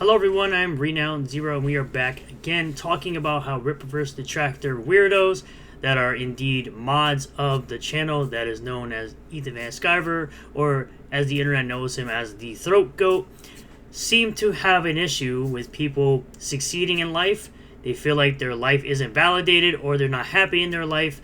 Hello everyone, I'm Renowned Zero and we are back again talking about how Rippaverse Detractor weirdos that are indeed mods of the channel that is known as Ethan Van Sciver, or as the internet knows him as the Throat Goat, seem to have an issue with people succeeding in life. They feel like their life isn't validated or they're not happy in their life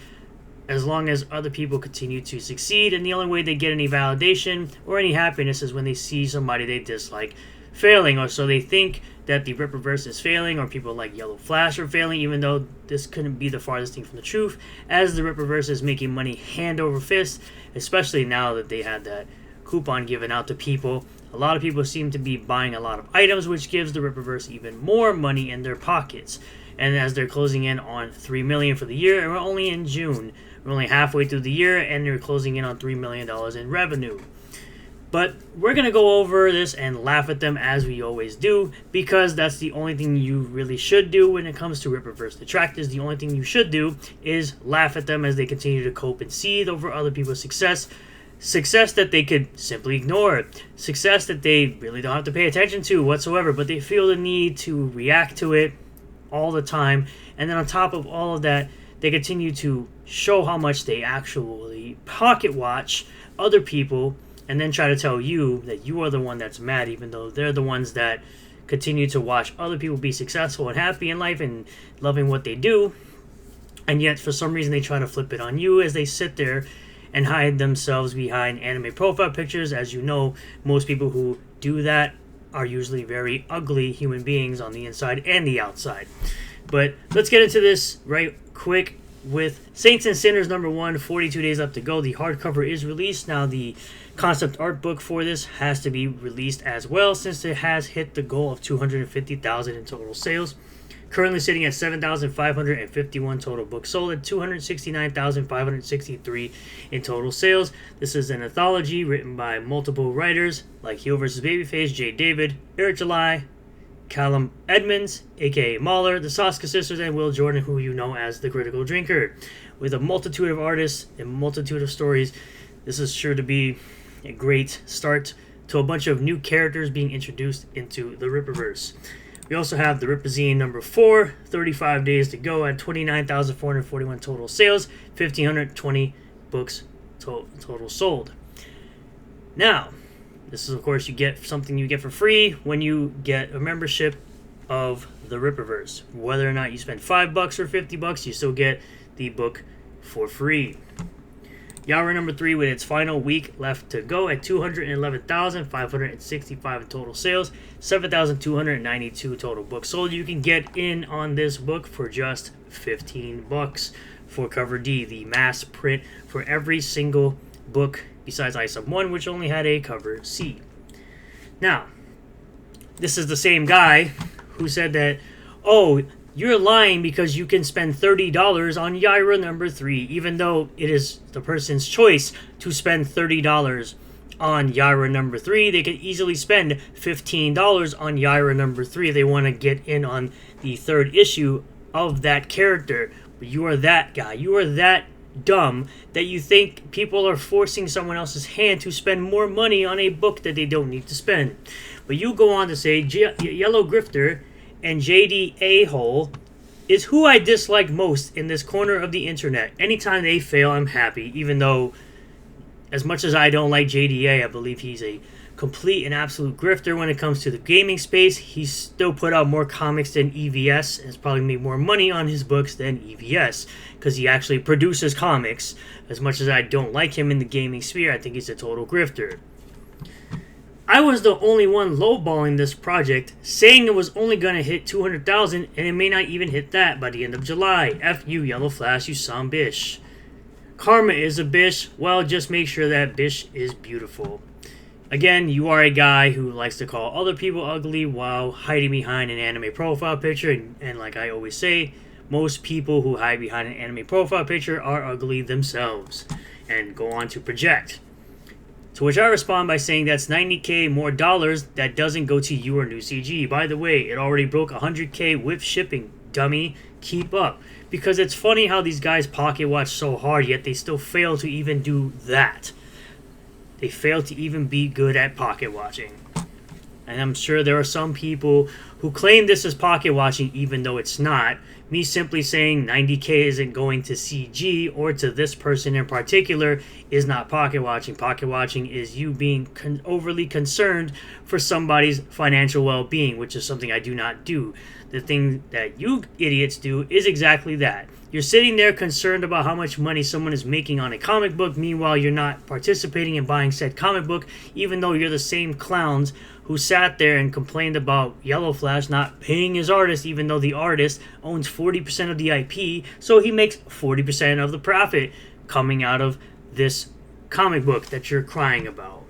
as long as other people continue to succeed, and the only way they get any validation or any happiness is when they see somebody they dislike failing, or so they think that the Rippaverse is failing, or people like Yellow Flash are failing, even though this couldn't be the farthest thing from the truth, as the Rippaverse is making money hand over fist, especially now that they had that coupon given out to people. A lot of people seem to be buying a lot of items, which gives the Rippaverse even more money in their pockets. And as they're closing in on $3 million for the year, and we're only in June, we're only halfway through the year, and they're closing in on $3 million in revenue. But we're going to go over this and laugh at them as we always do, because that's the only thing you really should do when it comes to Rippaverse Detractors. The only thing you should do is laugh at them as they continue to cope and seethe over other people's success. Success that they could simply ignore. Success that they really don't have to pay attention to whatsoever, but they feel the need to react to it all the time. And then on top of all of that, they continue to show how much they actually pocket watch other people, and then try to tell you that you are the one that's mad, even though they're the ones that continue to watch other people be successful and happy in life and loving what they do. And yet, for some reason, they try to flip it on you as they sit there and hide themselves behind anime profile pictures. As you know, most people who do that are usually very ugly human beings on the inside and the outside. But let's get into this right quick with Saints and Sinners #1, 42 days left to go. The hardcover is released. Now, the concept art book for this has to be released as well, since it has hit the goal of 250,000 in total sales. Currently sitting at 7,551 total books sold and 269,563 in total sales. This is an anthology written by multiple writers like Heel vs. Babyface, Jay David, Eric July, Callum Edmonds, aka Mahler, the Soska Sisters, and Will Jordan, who you know as the Critical Drinker. With a multitude of artists and multitude of stories, this is sure to be a great start to a bunch of new characters being introduced into the Rippaverse. We also have the Rippazine #4, 35 days to go at 29,441 total sales, 1,520 books total sold. Now, this is, of course, you get something you get for free when you get a membership of the Rippaverse. Whether or not you spend $5 or $50, you still get the book for free. Yara #3 with its final week left to go at 211,565 in total sales, 7,292 total books sold. You can get in on this book for just $15 for cover D, the mass print for every single book besides I-1, which only had a cover C. Now, this is the same guy who said that, oh, you're lying because you can spend $30 on Yaira #3, even though it is the person's choice to spend $30 on Yaira #3. They could easily spend $15 on Yaira #3 if they want to get in on the third issue of that character. But you are that guy. You are that dumb that you think people are forcing someone else's hand to spend more money on a book that they don't need to spend. But you go on to say Yellow Grifter and JD A-hole is who I dislike most in this corner of the internet. Anytime they fail, I'm happy, even though as much as I don't like JDA, I believe he's a complete and absolute grifter when it comes to the gaming space. He's still put out more comics than EVS and has probably made more money on his books than EVS because he actually produces comics. As much as I don't like him in the gaming sphere, I think he's a total grifter. I was the only one lowballing this project, saying it was only going to hit 200,000, and it may not even hit that by the end of July. F you, Yellow Flash, you son bish. Karma is a bish. Well, just make sure that bish is beautiful. Again, you are a guy who likes to call other people ugly while hiding behind an anime profile picture, and like I always say, most people who hide behind an anime profile picture are ugly themselves and go on to project. To which I respond by saying that's $90K more dollars that doesn't go to you or New CG. By the way, it already broke $100K with shipping. Dummy, keep up. Because it's funny how these guys pocket watch so hard, yet they still fail to even do that. They fail to even be good at pocket watching. And I'm sure there are some people who claim this is pocket watching even though it's not. Me simply saying 90K isn't going to CG or to this person in particular is not pocket watching. Pocket watching is you being overly concerned for somebody's financial well-being, which is something I do not do. The thing that you idiots do is exactly that. You're sitting there concerned about how much money someone is making on a comic book. Meanwhile, you're not participating in buying said comic book, even though you're the same clowns who sat there and complained about Yellow Flash not paying his artist, even though the artist owns 40% of the IP, so he makes 40% of the profit coming out of this comic book that you're crying about.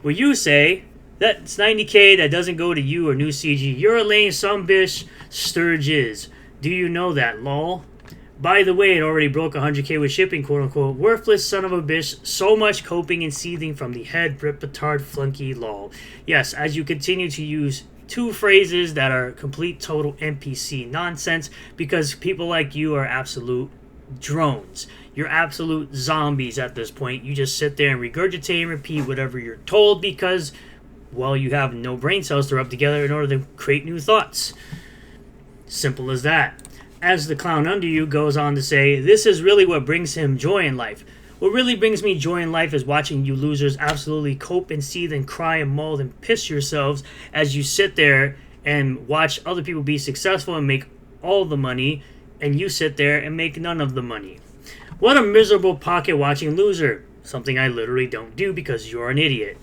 Well, you say that's 90K that doesn't go to you or New CG. You're a lame sumbitch, Sturges. Do you know that, lol? By the way, it already broke 100K with shipping, quote-unquote. Worthless son of a bitch. So much coping and seething from the head rip-petard flunky, lol. Yes, as you continue to use two phrases that are complete total NPC nonsense because people like you are absolute drones. You're absolute zombies at this point. You just sit there and regurgitate and repeat whatever you're told because, well, you have no brain cells to rub together in order to create new thoughts. Simple as that. As the clown under you goes on to say, this is really what brings him joy in life. What really brings me joy in life is watching you losers absolutely cope and seethe and cry and mold and piss yourselves as you sit there and watch other people be successful and make all the money, and you sit there and make none of the money. What a miserable pocket watching loser. Something I literally don't do because you're an idiot.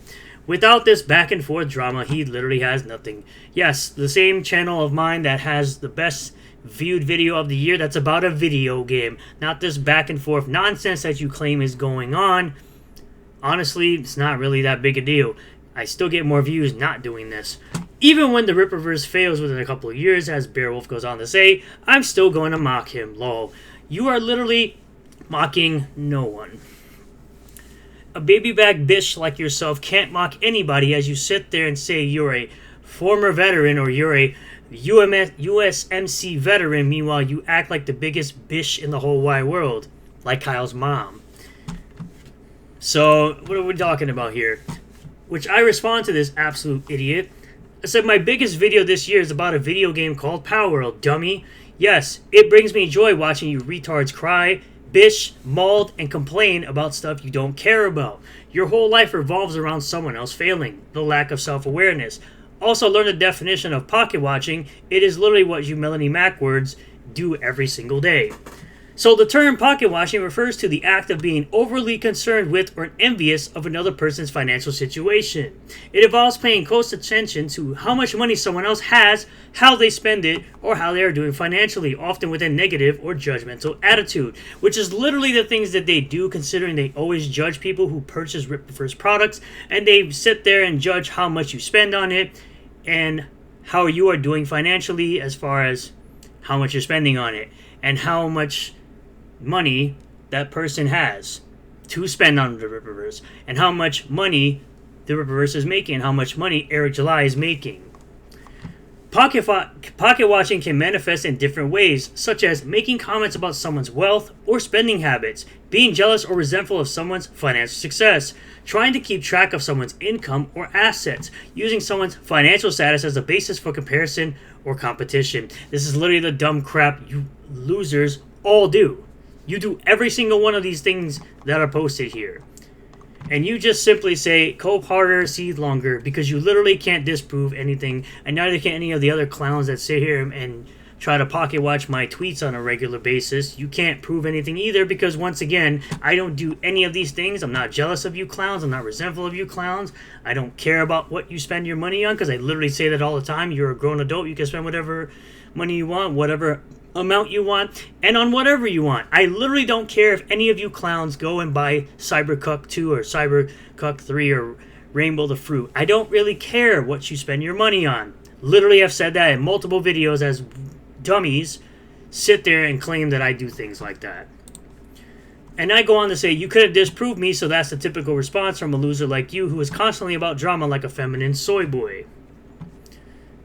Without this back and forth drama, he literally has nothing. Yes, the same channel of mine that has the best viewed video of the year that's about a video game, not this back and forth nonsense that you claim is going on. Honestly, it's not really that big a deal. I still get more views not doing this. Even when the Rippaverse fails within a couple of years, as Beowulf goes on to say, I'm still going to mock him, lol. You are literally mocking no one. A baby-back bitch like yourself can't mock anybody as you sit there and say you're a former veteran or you're a USMC veteran. Meanwhile, you act like the biggest bitch in the whole wide world, like Kyle's mom. So, what are we talking about here? Which I respond to this absolute idiot. I said my biggest video this year is about a video game called Power World, dummy. Yes, it brings me joy watching you retards cry, bitch, mauled, and complain about stuff you don't care about. Your whole life revolves around someone else failing, the lack of self-awareness. Also, learn the definition of pocket watching. It is literally what you Melanie Mac words do every single day. So the term pocket watching refers to the act of being overly concerned with or envious of another person's financial situation. It involves paying close attention to how much money someone else has, how they spend it, or how they are doing financially, often with a negative or judgmental attitude, which is literally the things that they do, considering they always judge people who purchase Rippaverse products, and they sit there and judge how much you spend on it and how you are doing financially as far as how much you're spending on it and how much money that person has to spend on the Rippaverse and how much money the Rippaverse is making and how much money Eric July is making. Pocket watching can manifest in different ways, such as making comments about someone's wealth or spending habits, being jealous or resentful of someone's financial success, trying to keep track of someone's income or assets, using someone's financial status as a basis for comparison or competition. This is literally the dumb crap you losers all do. You do every single one of these things that are posted here. And you just simply say, cope harder, seethe longer, because you literally can't disprove anything, and neither can any of the other clowns that sit here and try to pocket watch my tweets on a regular basis. You can't prove anything either, because once again, I don't do any of these things. I'm not jealous of you clowns. I'm not resentful of you clowns. I don't care about what you spend your money on, because I literally say that all the time. You're a grown adult. You can spend whatever money you want, whatever amount you want, and on whatever you want. I literally don't care if any of you clowns go and buy Cybercuck 2 or Cybercuck 3 or Rainbow the Fruit. I don't really care what you spend your money on. Literally, I've said that in multiple videos as dummies sit there and claim that I do things like that. And I go on to say, you could have disproved me, so that's the typical response from a loser like you who is constantly about drama like a feminine soy boy.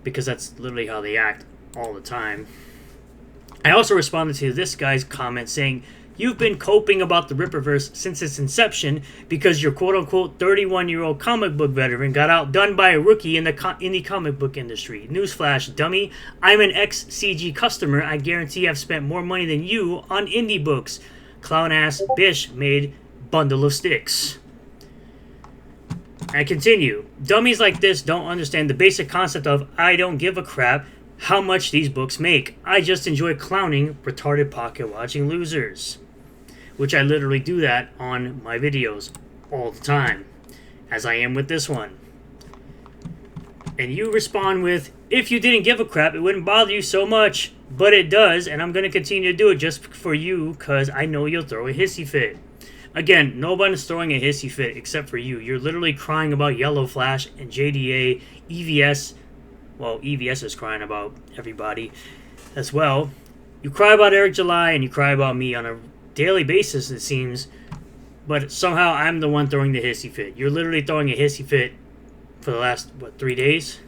Because that's literally how they act all the time. I also responded to this guy's comment saying, You've been coping about the Rippaverse since its inception because your quote-unquote 31-year-old comic book veteran got outdone by a rookie in the indie comic book industry. Newsflash, dummy. I'm an ex-CG customer. I guarantee I've spent more money than you on indie books. Clown-ass bish made bundle of sticks. I continue. Dummies like this don't understand the basic concept of I don't give a crap how much these books make. I just enjoy clowning retarded pocket watching losers. Which I literally do that on my videos all the time. As I am with this one. And you respond with, if you didn't give a crap, it wouldn't bother you so much. But it does, and I'm going to continue to do it just for you because I know you'll throw a hissy fit. Again, nobody's throwing a hissy fit except for you. You're literally crying about Yellow Flash and JDA, EVS. Well, EVS is crying about everybody as well. You cry about Eric July and you cry about me on a daily basis, it seems. But somehow I'm the one throwing the hissy fit. You're literally throwing a hissy fit for the last, 3 days?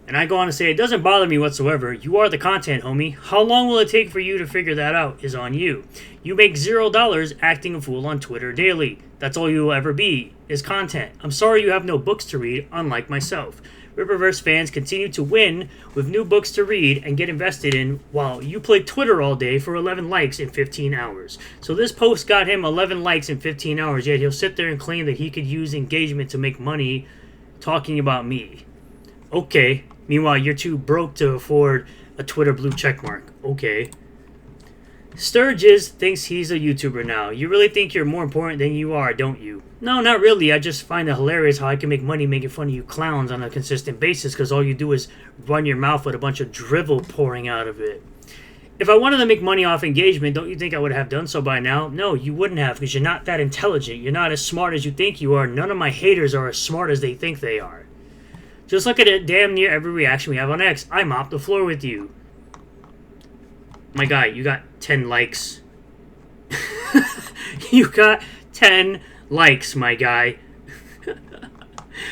And I go on to say, it doesn't bother me whatsoever. You are the content, homie. How long will it take for you to figure that out is on you. You make $0 acting a fool on Twitter daily. That's all you will ever be, is content. I'm sorry you have no books to read, unlike myself. Rippaverse fans continue to win with new books to read and get invested in while you play Twitter all day for 11 likes in 15 hours. So this post got him 11 likes in 15 hours, yet he'll sit there and claim that he could use engagement to make money talking about me. Okay. Meanwhile, you're too broke to afford a Twitter blue checkmark. Okay. Sturgis thinks he's a YouTuber now. You really think you're more important than you are, don't you? No, not really. I just find it hilarious how I can make money making fun of you clowns on a consistent basis because all you do is run your mouth with a bunch of drivel pouring out of it. If I wanted to make money off engagement, don't you think I would have done so by now? No, you wouldn't have because you're not that intelligent. You're not as smart as you think you are. None of my haters are as smart as they think they are. Just look at it, damn near every reaction we have on X. I mop the floor with you. My guy, you got 10 likes. You got 10 likes, my guy.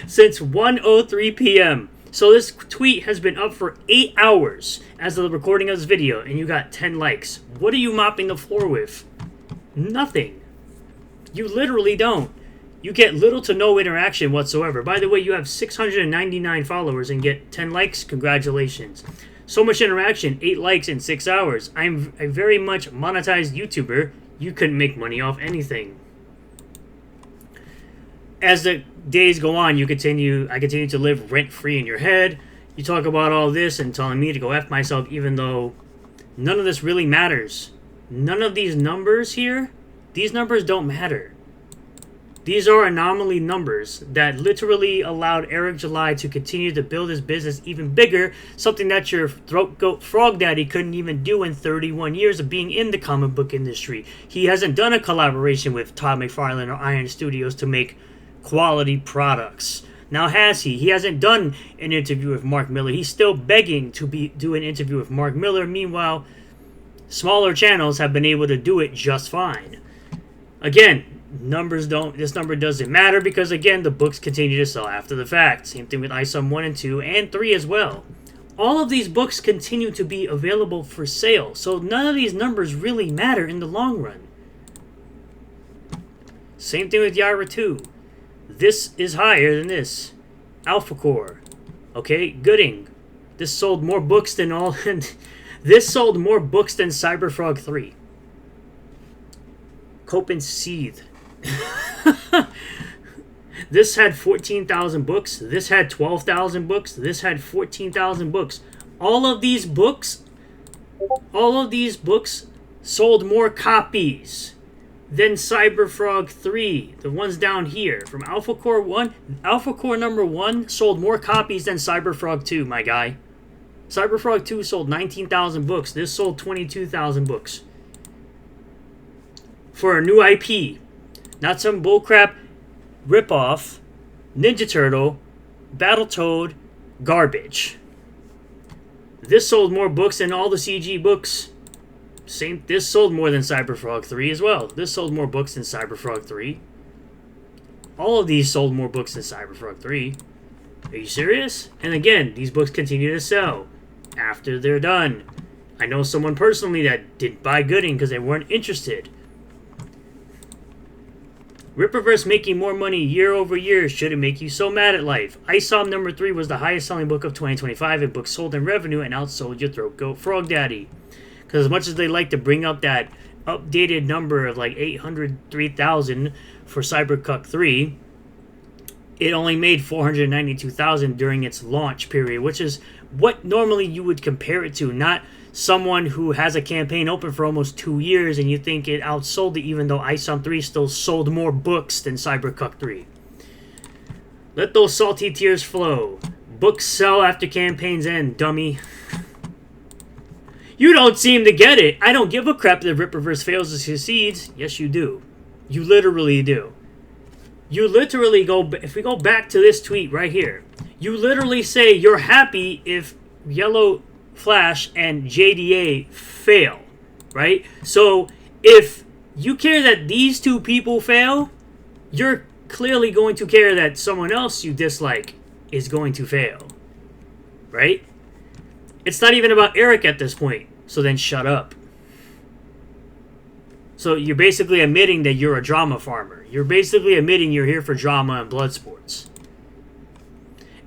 Since 1:03 p.m. So this tweet has been up for 8 hours as of the recording of this video, and you got 10 likes. What are you mopping the floor with? Nothing. You literally don't. You get little to no interaction whatsoever. By the way, you have 699 followers and get 10 likes. Congratulations. So much interaction, 8 likes in 6 hours. I'm a very much monetized YouTuber. You couldn't make money off anything. As the days go on, I continue to live rent-free in your head. You talk about all this and telling me to go F myself, even though none of this really matters. None of these numbers here, these numbers don't matter. These are anomaly numbers that literally allowed Eric July to continue to build his business even bigger, something that your throat goat frog daddy couldn't even do in 31 years of being in the comic book industry. He hasn't done a collaboration with Todd McFarlane or Iron Studios to make quality products. Now has he? He hasn't done an interview with Mark Miller. He's still begging to do an interview with Mark Miller. Meanwhile, smaller channels have been able to do it just fine. Again, this number doesn't matter because, again, the books continue to sell after the fact. Same thing with ISOM 1 and 2 and 3 as well. All of these books continue to be available for sale, so none of these numbers really matter in the long run. Same thing with Yara 2. This is higher than this. Alpha Core. Okay, Gooding. This sold more books than this sold more books than Cyberfrog 3. Cope and Seethe. This had 14,000 books. This had 12,000 books. This had 14,000 books. All of these books sold more copies than Cyberfrog 3. The ones down here from Alpha Core 1. Alpha Core number 1 sold more copies than Cyberfrog 2, my guy. Cyberfrog 2 sold 19,000 books. This sold 22,000 books. For a new IP. Not some bullcrap ripoff, Ninja Turtle, Battletoad, garbage. This sold more books than all the CG books. This sold more than Cyberfrog 3 as well. This sold more books than Cyberfrog 3. All of these sold more books than Cyberfrog 3. Are you serious? And again, these books continue to sell after they're done. I know someone personally that didn't buy Gooding because they weren't interested. Rippaverse making more money year over year shouldn't make you so mad at life. ISOM number 3 was the highest selling book of 2025 in books sold in revenue and outsold your Throat Goat Frog Daddy. Because as much as they like to bring up that updated number of like 803,000 for Cybercuck 3, it only made 492,000 during its launch period, which is what normally you would compare it to, not someone who has a campaign open for almost 2 years and you think it outsold it, even though ISOM 3 still sold more books than Cybercuck 3. Let those salty tears flow. Books sell after campaigns end, dummy. You don't seem to get it. I don't give a crap that Rippaverse fails or succeeds. Yes, you do. You literally do. You literally go, if we go back to this tweet right here, you literally say you're happy if Yellow Flash and JDA fail, right? So if you care that these two people fail, you're clearly going to care that someone else you dislike is going to fail, right? It's not even about Eric at this point, so then shut up. So you're basically admitting that you're a drama farmer. You're basically admitting you're here for drama and blood sports.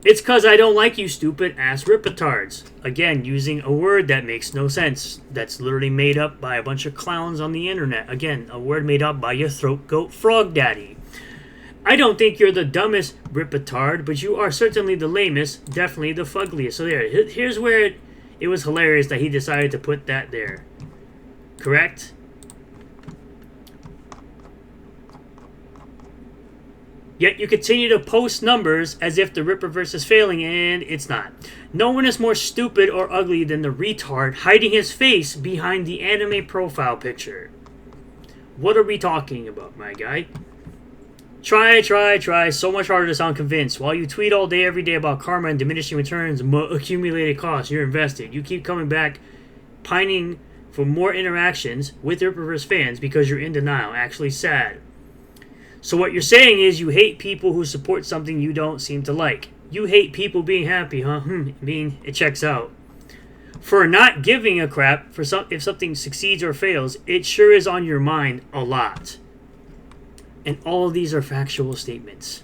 It's because I don't like you stupid ass rippetards. Again, using a word that makes no sense. That's literally made up by a bunch of clowns on the internet. Again, a word made up by your Throat Goat Frog Daddy. I don't think you're the dumbest rippetard, but you are certainly the lamest, definitely the fuggliest. So there, here's where it was hilarious that he decided to put that there. Correct? Yet you continue to post numbers as if the Rippaverse is failing, and it's not. No one is more stupid or ugly than the retard hiding his face behind the anime profile picture. What are we talking about, my guy? Try. So much harder to sound convinced. While you tweet all day, every day about karma and diminishing returns, accumulated costs, you're invested. You keep coming back, pining for more interactions with Rippaverse fans because you're in denial, actually sad. So what you're saying is you hate people who support something you don't seem to like. You hate people being happy, huh? I mean, it checks out. For not giving a crap for if something succeeds or fails, it sure is on your mind a lot. And all of these are factual statements.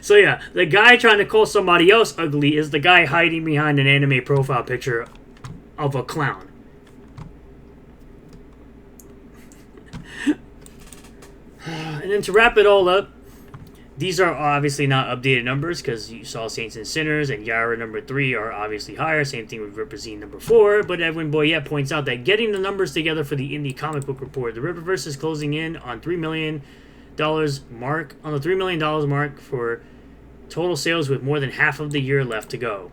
So yeah, the guy trying to call somebody else ugly is the guy hiding behind an anime profile picture of a clown. And then to wrap it all up, these are obviously not updated numbers because you saw Saints and Sinners and Yara number 3 are obviously higher. Same thing with Ripperzine number 4. But Edwin Boyette points out that getting the numbers together for the Indie Comic Book Report, the Rippaverse is closing in on $3 million mark, on the $3 million mark for total sales with more than half of the year left to go.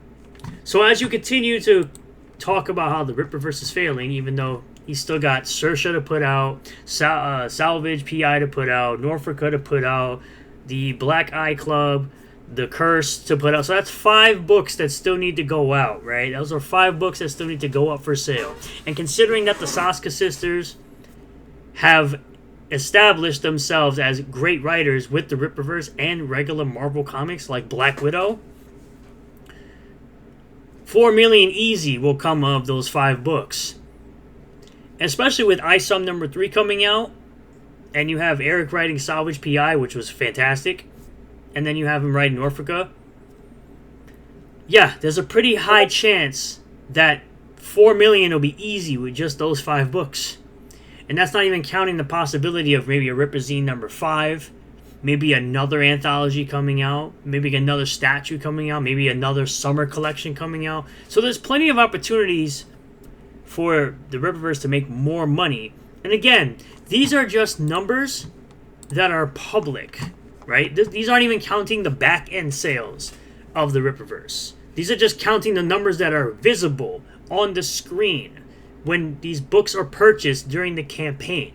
So as you continue to talk about how the Rippaverse is failing, even though he's still got Saoirse to put out, Salvage PI to put out, Norfolka to put out, the Black Eye Club, the Curse to put out. So that's 5 books that still need to go out, right? Those are 5 books that still need to go up for sale. And considering that the Saska sisters have established themselves as great writers with the Rippaverse and regular Marvel comics like Black Widow, 4 million easy will come of those 5 books. Especially with ISOM number 3 coming out, and you have Eric writing Salvage PI, which was fantastic, and then you have him writing Norfolka. Yeah, there's a pretty high chance that 4 million will be easy with just those 5 books. And that's not even counting the possibility of maybe a Ripperzine number 5, maybe another anthology coming out, maybe another statue coming out, maybe another summer collection coming out. So there's plenty of opportunities for the Rippaverse to make more money. And again, these are just numbers that are public, right? These aren't even counting the back-end sales of the Rippaverse. These are just counting the numbers that are visible on the screen when these books are purchased during the campaign.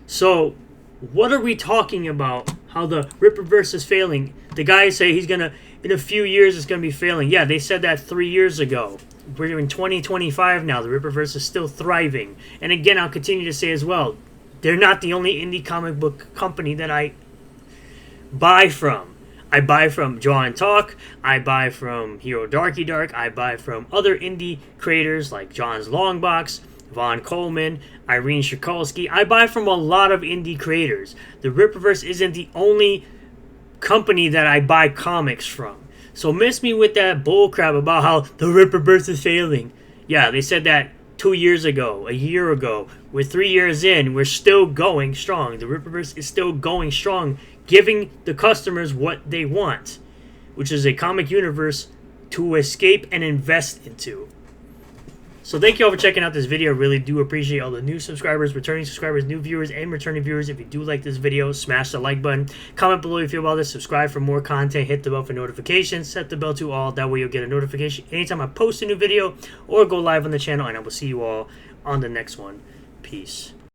So, what are we talking about? How the Rippaverse is failing? The guys say he's gonna, in a few years, it's gonna be failing. Yeah, they said that 3 years ago. We're in 2025 now. The Rippaverse is still thriving. And again, I'll continue to say as well, they're not the only indie comic book company that I buy from. I buy from Draw and Talk, I buy from Hero Darky Dark, I buy from other indie creators like John's Longbox, Von Coleman, Irene Shikalski. I buy from a lot of indie creators. The Rippaverse isn't the only company that I buy comics from. So miss me with that bullcrap about how the Rippaverse is failing. Yeah, they said that 2 years ago, a year ago. We're 3 years in. We're still going strong. The Rippaverse is still going strong, giving the customers what they want, which is a comic universe to escape and invest into. So thank you all for checking out this video. I really do appreciate all the new subscribers, returning subscribers, new viewers, and returning viewers. If you do like this video, smash the like button. Comment below if you feel about this. Subscribe for more content. Hit the bell for notifications. Set the bell to all. That way you'll get a notification anytime I post a new video or go live on the channel. And I will see you all on the next one. Peace.